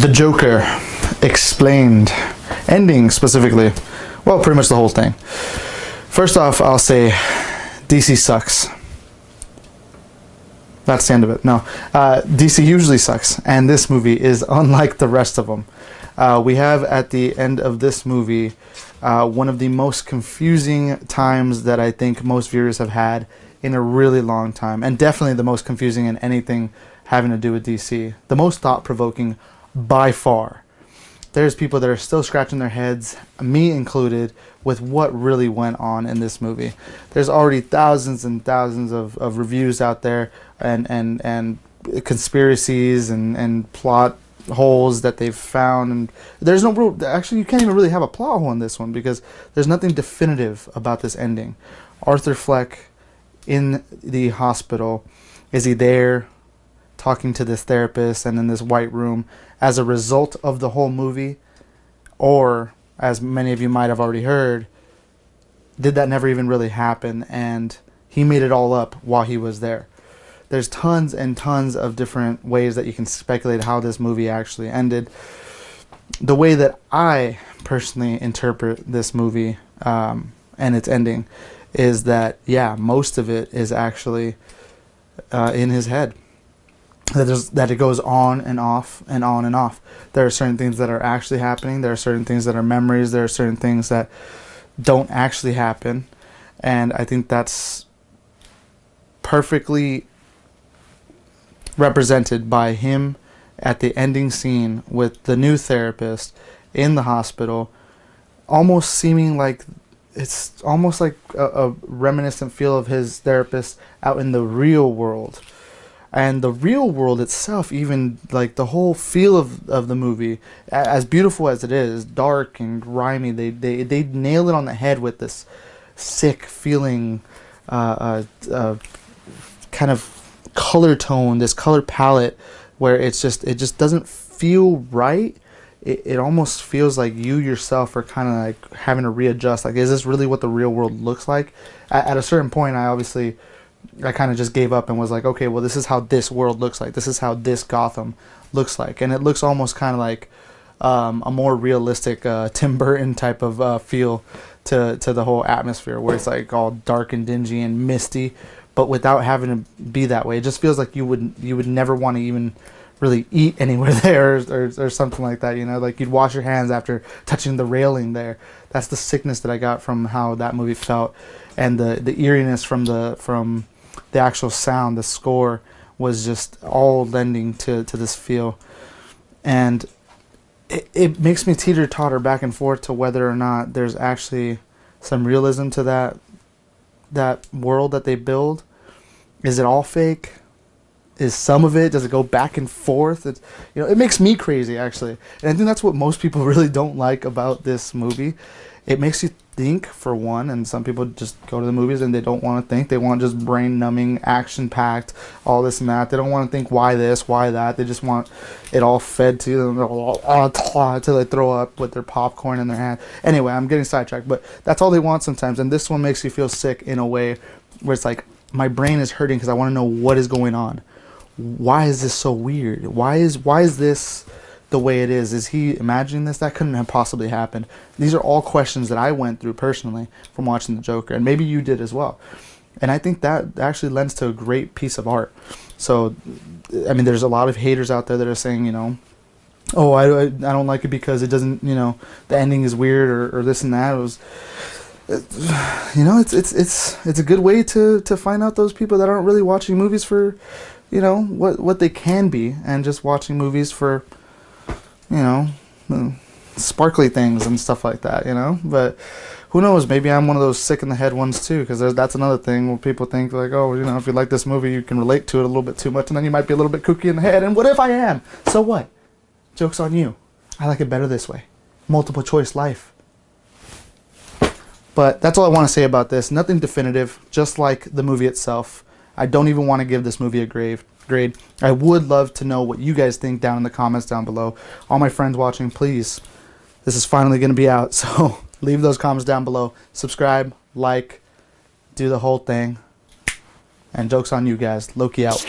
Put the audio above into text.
The Joker explained, ending specifically. Well, pretty much the whole thing. First off, I'll say DC sucks. That's the end of it. No, DC usually sucks, and this movie is unlike the rest of them. We have at the end of this movie one of the most confusing times that I think most viewers have had in a really long time, and definitely the most confusing in anything having to do with DC. The most thought-provoking by far. There's people that are still scratching their heads, me included, with what really went on in this movie. There's already thousands and thousands of reviews out there and conspiracies and plot holes that they've found, and there's no real, actually you can't even really have a plot hole in this one because there's nothing definitive about this ending. Arthur Fleck in the hospital, is he there talking to this therapist and in this white room as a result of the whole movie, or as many of you might have already heard, did that never even really happen and he made it all up while he was there? There's tons and tons of different ways that you can speculate how this movie actually ended. The way that I personally interpret this movie and its ending is that, yeah, most of it is actually in his head. That it goes on and off and on and off. There are certain things that are actually happening. There are certain things that are memories. There are certain things that don't actually happen. And I think that's perfectly represented by him at the ending scene with the new therapist in the hospital, almost seeming like it's almost like a reminiscent feel of his therapist out in the real world. And the real world itself, even like the whole feel of the movie, as beautiful as it is, dark and grimy, they nail it on the head with this sick feeling, kind of color tone, this color palette, where it just doesn't feel right. It almost feels like you yourself are kind of like having to readjust. Like, is this really what the real world looks like? At a certain point, I kind of just gave up and was like, okay, well, this is how this world looks like. This is how this Gotham looks like. And it looks almost kind of like a more realistic Tim Burton type of feel to the whole atmosphere, where it's like all dark and dingy and misty, but without having to be that way. It just feels like you would never want to even really eat anywhere there or something like that, you know, like you'd wash your hands after touching the railing there. That's the sickness that I got from how that movie felt, and the eeriness from the actual sound, the score was just all lending to this feel. And it makes me teeter-totter back and forth to whether or not there's actually some realism to that world that they build. Is it all fake? Is some of it, does it go back and forth? It makes me crazy, actually. And I think that's what most people really don't like about this movie. It makes you think, for one, and some people just go to the movies and they don't want to think. They want just brain-numbing, action-packed, all this and that. They don't want to think why this, why that. They just want it all fed to them until they throw up with their popcorn in their hand. Anyway, I'm getting sidetracked, but that's all they want sometimes. And this one makes you feel sick in a way where it's like, my brain is hurting because I want to know what is going on. Why is this so weird? Why is this the way it is? Is he imagining this? That couldn't have possibly happened. These are all questions that I went through personally from watching The Joker, and maybe you did as well. And I think that actually lends to a great piece of art. So, I mean, there's a lot of haters out there that are saying, oh, I don't like it because it doesn't, the ending is weird or this and that. It's a good way to find out those people that aren't really watching movies for, what they can be, and just watching movies for, sparkly things and stuff like that, But who knows? Maybe I'm one of those sick in the head ones too, because that's another thing where people think like, oh, if you like this movie, you can relate to it a little bit too much, and then you might be a little bit kooky in the head. And what if I am? So what? Joke's on you. I like it better this way. Multiple choice life. But that's all I want to say about this. Nothing definitive, just like the movie itself. I don't even want to give this movie a grade. I would love to know what you guys think down in the comments down below. All my friends watching, please. This is finally going to be out, so leave those comments down below. Subscribe, like, do the whole thing. And joke's on you guys. Loki out.